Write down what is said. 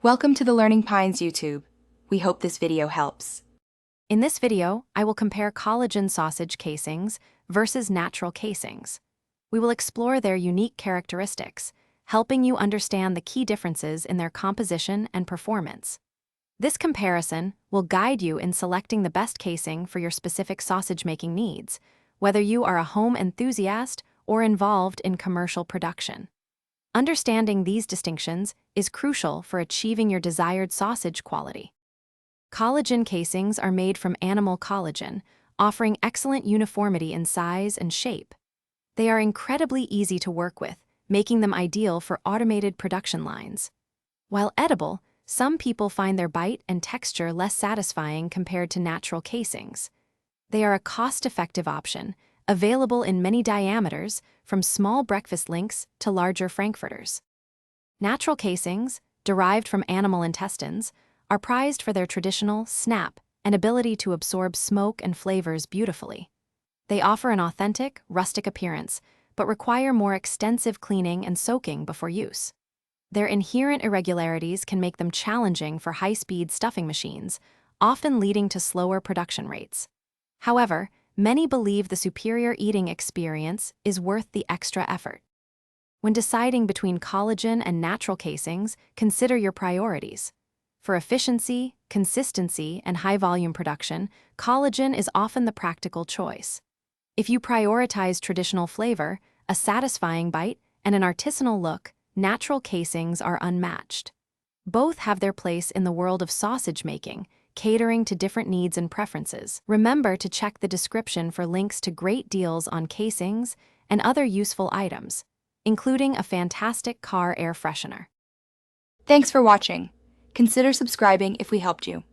Welcome to the Learning Pines YouTube. We hope this video helps. In this video, I will compare collagen sausage casings versus natural casings. We will explore their unique characteristics, helping you understand the key differences in their composition and performance. This comparison will guide you in selecting the best casing for your specific sausage-making needs, whether you are a home enthusiast or involved in commercial production. Understanding these distinctions is crucial for achieving your desired sausage quality. Collagen casings are made from animal collagen, offering excellent uniformity in size and shape. They are incredibly easy to work with, making them ideal for automated production lines. While edible, some people find their bite and texture less satisfying compared to natural casings. They are a cost-effective option, available in many diameters, from small breakfast links to larger frankfurters. Natural casings, derived from animal intestines, are prized for their traditional snap and ability to absorb smoke and flavors beautifully. They offer an authentic, rustic appearance, but require more extensive cleaning and soaking before use. Their inherent irregularities can make them challenging for high-speed stuffing machines, often leading to slower production rates. However, many believe the superior eating experience is worth the extra effort. When deciding between collagen and natural casings, consider your priorities. For efficiency, consistency, and high-volume production, collagen is often the practical choice. If you prioritize traditional flavor, a satisfying bite, and an artisanal look, natural casings are unmatched. Both have their place in the world of sausage making, catering to different needs and preferences. Remember to check the description for links to great deals on casings and other useful items, including a fantastic car air freshener. Thanks for watching. Consider subscribing if we helped you.